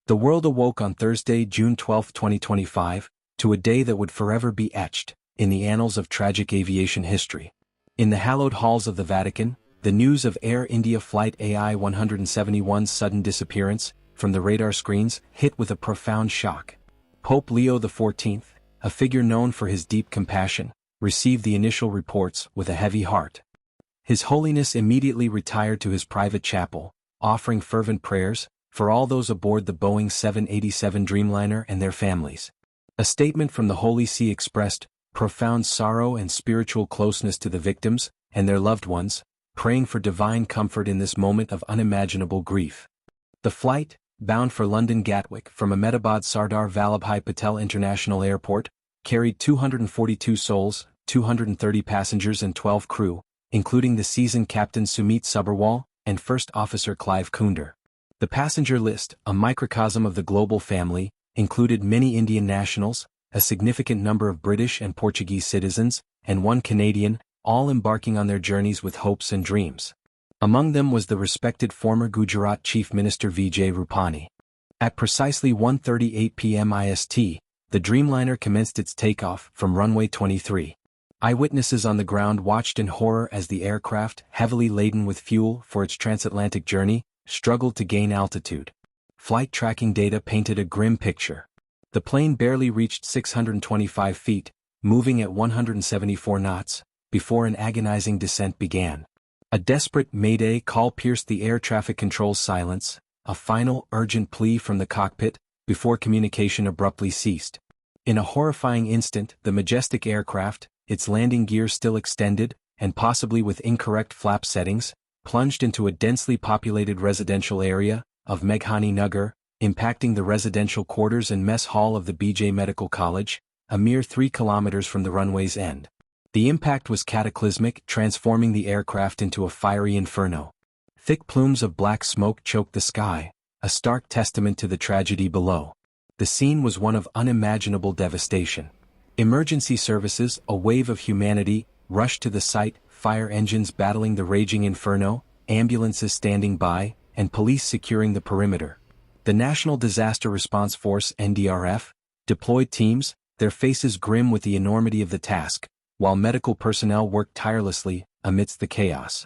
The world awoke on Thursday, June 12, 2025, to a day that would forever be etched in the annals of tragic aviation history. In the hallowed halls of the Vatican, the news of Air India Flight AI-171's sudden disappearance from the radar screens hit with a profound shock. Pope Leo XIV, a figure known for his deep compassion, received the initial reports with a heavy heart. His Holiness immediately retired to his private chapel, offering fervent prayers for all those aboard the Boeing 787 Dreamliner and their families. A statement from the Holy See expressed profound sorrow and spiritual closeness to the victims and their loved ones, praying for divine comfort in this moment of unimaginable grief. The flight, bound for London Gatwick from Ahmedabad Sardar Vallabhai Patel International Airport, carried 242 souls, 230 passengers and 12 crew, including the seasoned Captain Sumit Sabharwal and First Officer Clive Kunder. The passenger list, a microcosm of the global family, included many Indian nationals, a significant number of British and Portuguese citizens, and one Canadian, all embarking on their journeys with hopes and dreams. Among them was the respected former Gujarat Chief Minister Vijay Rupani. At precisely 1:38 p.m. IST, the Dreamliner commenced its takeoff from runway 23. Eyewitnesses on the ground watched in horror as the aircraft, heavily laden with fuel for its transatlantic journey, struggled to gain altitude. Flight tracking data painted a grim picture. The plane barely reached 625 feet, moving at 174 knots, before an agonizing descent began. A desperate Mayday call pierced the air traffic control's silence, a final, urgent plea from the cockpit, before communication abruptly ceased. In a horrifying instant, the majestic aircraft, its landing gear still extended, and possibly with incorrect flap settings, plunged into a densely populated residential area of Meghani Nagar, impacting the residential quarters and mess hall of the BJ Medical College, a mere 3 kilometers from the runway's end. The impact was cataclysmic, transforming the aircraft into a fiery inferno. Thick plumes of black smoke choked the sky, a stark testament to the tragedy below. The scene was one of unimaginable devastation. Emergency services, a wave of humanity, rushed to the site, fire engines battling the raging inferno, ambulances standing by, and police securing the perimeter. The National Disaster Response Force (NDRF) deployed teams, their faces grim with the enormity of the task, while medical personnel worked tirelessly amidst the chaos.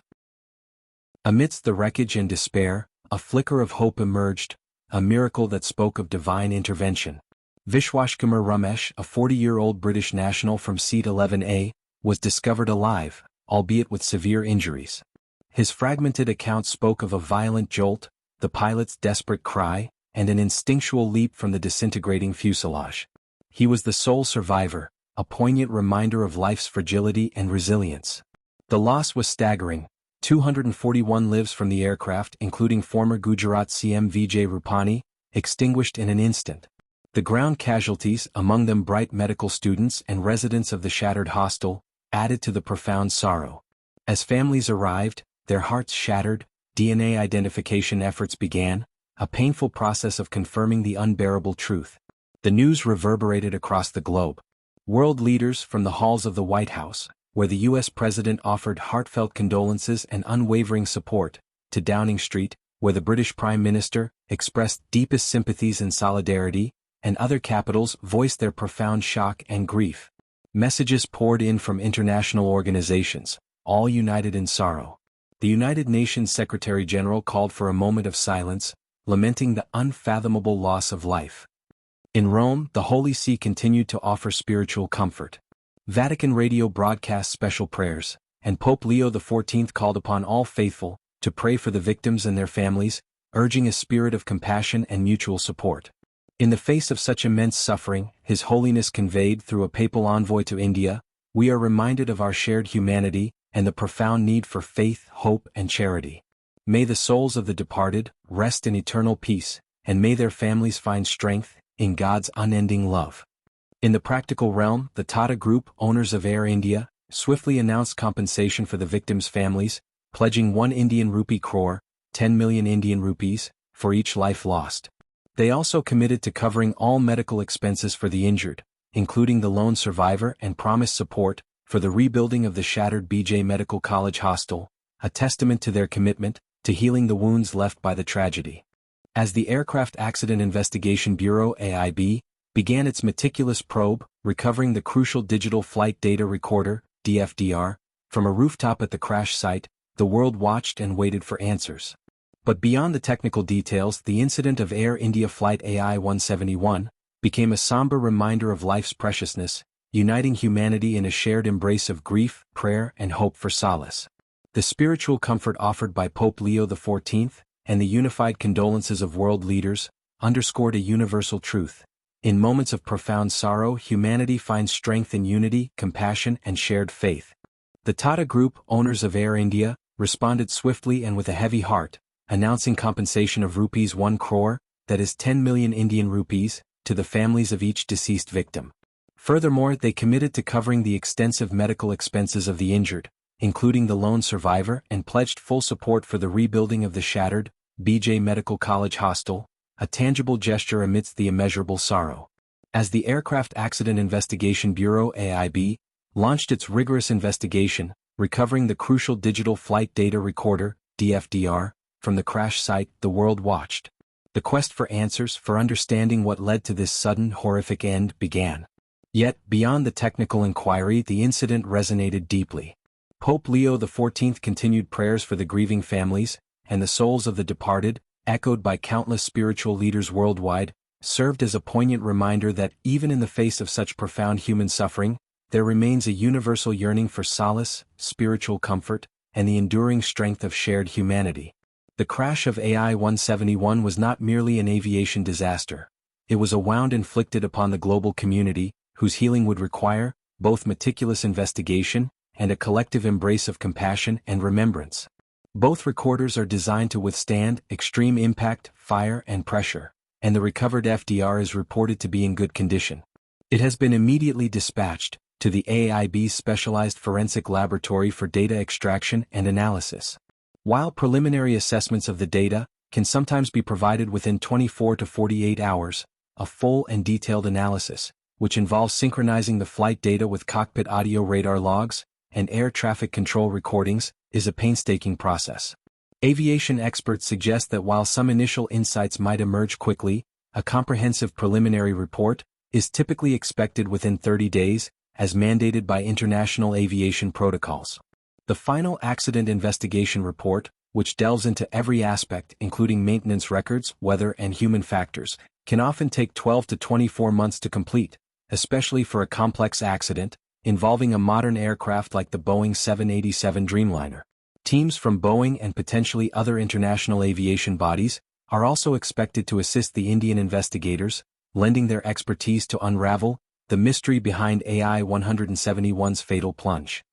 Amidst the wreckage and despair, a flicker of hope emerged, a miracle that spoke of divine intervention. Vishwashkumar Ramesh, a 40-year-old British national from Seat 11A, was discovered alive, albeit with severe injuries. His fragmented account spoke of a violent jolt, the pilot's desperate cry, and an instinctual leap from the disintegrating fuselage. He was the sole survivor, a poignant reminder of life's fragility and resilience. The loss was staggering: 241 lives from the aircraft, including former Gujarat CM Vijay Rupani, extinguished in an instant. The ground casualties, among them bright medical students and residents of the shattered hostel, added to the profound sorrow. As families arrived, their hearts shattered, DNA identification efforts began, a painful process of confirming the unbearable truth. The news reverberated across the globe. World leaders from the halls of the White House, where the U.S. President offered heartfelt condolences and unwavering support, to Downing Street, where the British Prime Minister expressed deepest sympathies and solidarity, and other capitals voiced their profound shock and grief. Messages poured in from international organizations, all united in sorrow. The United Nations Secretary-General called for a moment of silence, lamenting the unfathomable loss of life. In Rome, the Holy See continued to offer spiritual comfort. Vatican Radio broadcast special prayers, and Pope Leo XIV called upon all faithful to pray for the victims and their families, urging a spirit of compassion and mutual support. In the face of such immense suffering, His Holiness conveyed through a papal envoy to India, "We are reminded of our shared humanity and the profound need for faith, hope, and charity. May the souls of the departed rest in eternal peace, and may their families find strength in God's unending love." In the practical realm, the Tata Group, owners of Air India, swiftly announced compensation for the victims' families, pledging 1 Indian rupee crore, 10 million Indian rupees, for each life lost. They also committed to covering all medical expenses for the injured, including the lone survivor, and promised support for the rebuilding of the shattered BJ Medical College hostel, a testament to their commitment to healing the wounds left by the tragedy. As the Aircraft Accident Investigation Bureau (AIB) began its meticulous probe, recovering the crucial digital flight data recorder (DFDR) from a rooftop at the crash site, the world watched and waited for answers. But beyond the technical details, the incident of Air India Flight AI-171 became a somber reminder of life's preciousness, uniting humanity in a shared embrace of grief, prayer, and hope for solace. The spiritual comfort offered by Pope Leo XIV, and the unified condolences of world leaders, underscored a universal truth. In moments of profound sorrow, humanity finds strength in unity, compassion, and shared faith. The Tata Group, owners of Air India, responded swiftly and with a heavy heart, announcing compensation of rupees 1 crore, that is 10 million Indian rupees, to the families of each deceased victim. Furthermore, they committed to covering the extensive medical expenses of the injured, including the lone survivor, and pledged full support for the rebuilding of the shattered BJ Medical College hostel, a tangible gesture amidst the immeasurable sorrow. As the Aircraft Accident Investigation Bureau (AIB) launched its rigorous investigation, recovering the crucial digital flight data recorder (DFDR) from the crash site, the world watched. The quest for answers, for understanding what led to this sudden, horrific end, began. Yet, beyond the technical inquiry, the incident resonated deeply. Pope Leo XIV continued prayers for the grieving families, and the souls of the departed, echoed by countless spiritual leaders worldwide, served as a poignant reminder that, even in the face of such profound human suffering, there remains a universal yearning for solace, spiritual comfort, and the enduring strength of shared humanity. The crash of AI-171 was not merely an aviation disaster. It was a wound inflicted upon the global community, whose healing would require both meticulous investigation and a collective embrace of compassion and remembrance. Both recorders are designed to withstand extreme impact, fire, and pressure, and the recovered FDR is reported to be in good condition. It has been immediately dispatched to the AIB's specialized forensic laboratory for data extraction and analysis. While preliminary assessments of the data can sometimes be provided within 24 to 48 hours, a full and detailed analysis, which involves synchronizing the flight data with cockpit audio radar logs and air traffic control recordings, is a painstaking process. Aviation experts suggest that while some initial insights might emerge quickly, a comprehensive preliminary report is typically expected within 30 days, as mandated by international aviation protocols. The final accident investigation report, which delves into every aspect including maintenance records, weather, and human factors, can often take 12 to 24 months to complete, especially for a complex accident involving a modern aircraft like the Boeing 787 Dreamliner. Teams from Boeing and potentially other international aviation bodies are also expected to assist the Indian investigators, lending their expertise to unravel the mystery behind AI-171's fatal plunge.